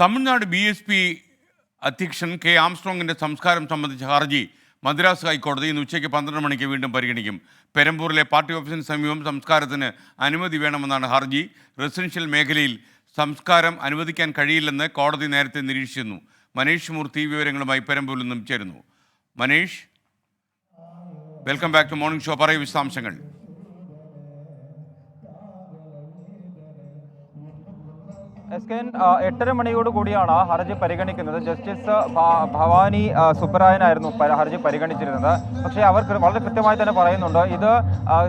Tamil Nadu BSP അധ്യക്ഷൻ K ആംസ്ട്രോങ്ങിൻ്റെ സംസ്കാരം സംബന്ധിച്ച ഹർജി മദ്രാസ് ഹൈക്കോടതി ഇന്ന് ഉച്ചയ്ക്ക് 12 മണിക്ക് വീണ്ടും പരിഗണിക്കും. പെരമ്പൂരിലെ പാർട്ടി ഓഫീസിന് സമീപം സംസ്കാരത്തിന് അനുമതി വേണമെന്നാണ് ഹർജി. റെസിഡൻഷ്യൽ മേഖലയിൽ സംസ്കാരം അനുവദിക്കാൻ കഴിയില്ലെന്ന് കോടതി നേരത്തെ നിരീക്ഷിച്ചിരുന്നു. മനീഷ് മൂർത്തി വിവരങ്ങളുമായി പെരമ്പൂരിൽ നിന്നും ചേരുന്നു. Manish, welcome back to morning show. പറയൂ വിശദാംശങ്ങൾ. 8:30 മണിയോട് കൂടിയാണ് ഹർജി പരിഗണിക്കുന്നത്. ജസ്റ്റിസ് ഭവാനി സുബ്രായനായിരുന്നു ഹർജി പരിഗണിച്ചിരുന്നത്. പക്ഷേ അവർ വളരെ കൃത്യമായി തന്നെ പറയുന്നുണ്ട്, ഇത്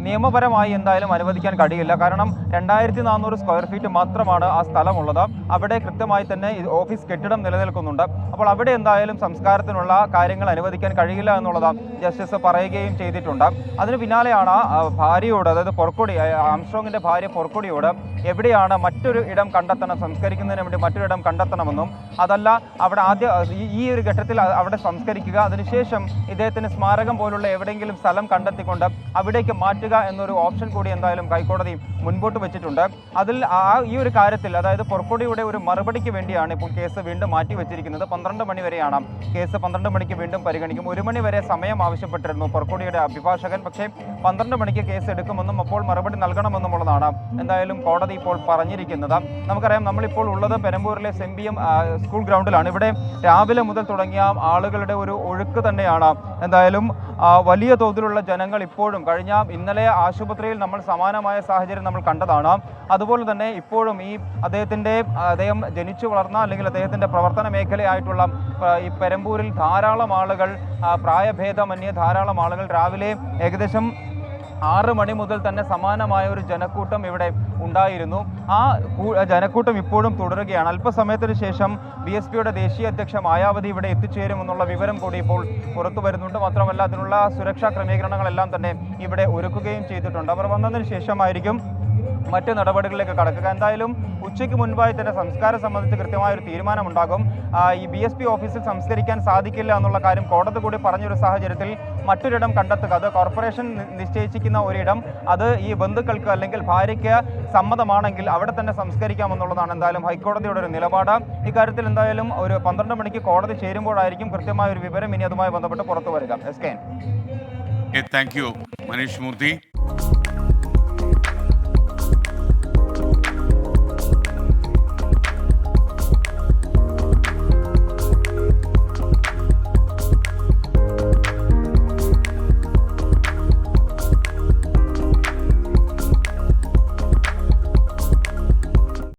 നിയമപരമായി എന്തായാലും അനുവദിക്കാൻ കഴിയില്ല. കാരണം 2400 സ്ക്വയർ ഫീറ്റ് മാത്രമാണ് ആ സ്ഥലമുള്ളത്. അവിടെ കൃത്യമായി തന്നെ ഓഫീസ് കെട്ടിടം നിലനിൽക്കുന്നുണ്ട്. അപ്പോൾ അവിടെ എന്തായാലും സംസ്കാരത്തിനുള്ള കാര്യങ്ങൾ അനുവദിക്കാൻ കഴിയില്ല എന്നുള്ളത് ജസ്റ്റിസ് പറയുകയും ചെയ്തിട്ടുണ്ട്. അതിന് പിന്നാലെയാണ് ഭാര്യയോട്, അതായത് പൊർക്കൊടി, ആംസ്ട്രോങ്ങിൻ്റെ ഭാര്യ പൊർക്കൊടിയോട് എവിടെയാണ് മറ്റൊരു ഇടം കണ്ടെത്തണം, സംസ്കരിക്കുന്നതിന് വേണ്ടി മറ്റൊരിടം കണ്ടെത്തണമെന്നും, അതല്ല അവിടെ ഈ ഒരു ഘട്ടത്തിൽ അവിടെ സംസ്കരിക്കുക, അതിനുശേഷം ഇദ്ദേഹത്തിന് സ്മാരകം പോലുള്ള എവിടെയെങ്കിലും സ്ഥലം കണ്ടെത്തിക്കൊണ്ട് അവിടേക്ക് മാറ്റുക എന്നൊരു ഓപ്ഷൻ കൂടി എന്തായാലും ഹൈക്കോടതി മുൻപോട്ട് വെച്ചിട്ടുണ്ട്. അതിൽ ഈ ഒരു കാര്യത്തിൽ, അതായത് പൊർക്കൊടിയുടെ ഒരു മറുപടിക്ക് വേണ്ടിയാണ് ഇപ്പോൾ കേസ് വീണ്ടും മാറ്റി വെച്ചിരിക്കുന്നത്. 12 മണി വരെയാണ് കേസ്. 12 മണിക്ക് വീണ്ടും പരിഗണിക്കും. 1 മണി വരെ സമയം ആവശ്യപ്പെട്ടിരുന്നു പൊർക്കൊടിയുടെ അഭിഭാഷകൻ. പക്ഷേ 12 മണിക്ക് കേസ് എടുക്കുമെന്നും അപ്പോൾ മറുപടി നൽകണമെന്നുമുള്ളതാണ് എന്തായാലും കോടതി ഇപ്പോൾ പറഞ്ഞിരിക്കുന്നത്. നമുക്കറിയാം, നമ്മളിപ്പോൾ ഉള്ളത് പെരമ്പൂരിലെ സെമ്പിയം സ്കൂൾ ഗ്രൗണ്ടിലാണ്. ഇവിടെ രാവിലെ മുതൽ തുടങ്ങിയ ആളുകളുടെ ഒരു ഒഴുക്ക് തന്നെയാണ്. എന്തായാലും വലിയ തോതിലുള്ള ജനങ്ങൾ ഇപ്പോഴും, ഇന്നലെ ആശുപത്രിയിൽ നമ്മൾ സമാനമായ സാഹചര്യം നമ്മൾ കണ്ടതാണ്. അതുപോലെ തന്നെ ഇപ്പോഴും അദ്ദേഹം ജനിച്ചു വളർന്ന, അല്ലെങ്കിൽ അദ്ദേഹത്തിൻ്റെ പ്രവർത്തന മേഖലയായിട്ടുള്ള ഈ പെരമ്പൂരിൽ ധാരാളം ആളുകൾ, പ്രായഭേദമന്യേ ധാരാളം ആളുകൾ രാവിലെ ഏകദേശം 6 മണി മുതൽ തന്നെ സമാനമായ ഒരു ജനക്കൂട്ടം ഇവിടെ ഉണ്ടായിരുന്നു. ആ ജനക്കൂട്ടം ഇപ്പോഴും തുടരുകയാണ്. അല്പസമയത്തിന് ശേഷം BSPയുടെ ദേശീയ അധ്യക്ഷ മായാവതി ഇവിടെ എത്തിച്ചേരുമെന്നുള്ള വിവരം കൂടി ഇപ്പോൾ പുറത്തു വരുന്നുണ്ട്. മാത്രമല്ല, അതിനുള്ള സുരക്ഷാ ക്രമീകരണങ്ങളെല്ലാം തന്നെ ഇവിടെ ഒരുക്കുകയും ചെയ്തിട്ടുണ്ട്. അവർ വന്നതിന് ശേഷമായിരിക്കും മറ്റ് നടപടികളിലേക്ക് കടക്കുക. എന്തായാലും ഉച്ചയ്ക്ക് മുൻപായി തന്നെ സംസ്കാരം സംബന്ധിച്ച് കൃത്യമായൊരു തീരുമാനമുണ്ടാകും. ഈ BSP ഓഫീസിൽ സംസ്കരിക്കാൻ സാധിക്കില്ല എന്നുള്ള കാര്യം കോടതി കൂടി പറഞ്ഞൊരു സാഹചര്യത്തിൽ മറ്റൊരിടം കണ്ടെത്തുക, അത് കോർപ്പറേഷൻ നിശ്ചയിച്ചിരിക്കുന്ന ഒരിടം, അത് ഈ ബന്ധുക്കൾക്ക് അല്ലെങ്കിൽ ഭാര്യയ്ക്ക് സമ്മതമാണെങ്കിൽ അവിടെ തന്നെ സംസ്കരിക്കാമെന്നുള്ളതാണ് എന്തായാലും ഹൈക്കോടതിയുടെ ഒരു നിലപാട്. ഇക്കാര്യത്തിൽ എന്തായാലും ഒരു 12 മണിക്ക് കോടതി ചേരുമ്പോഴായിരിക്കും കൃത്യമായ ഒരു വിവരം ഇനി അതുമായി ബന്ധപ്പെട്ട് പുറത്തു വരിക. Thank you Manish Murthy.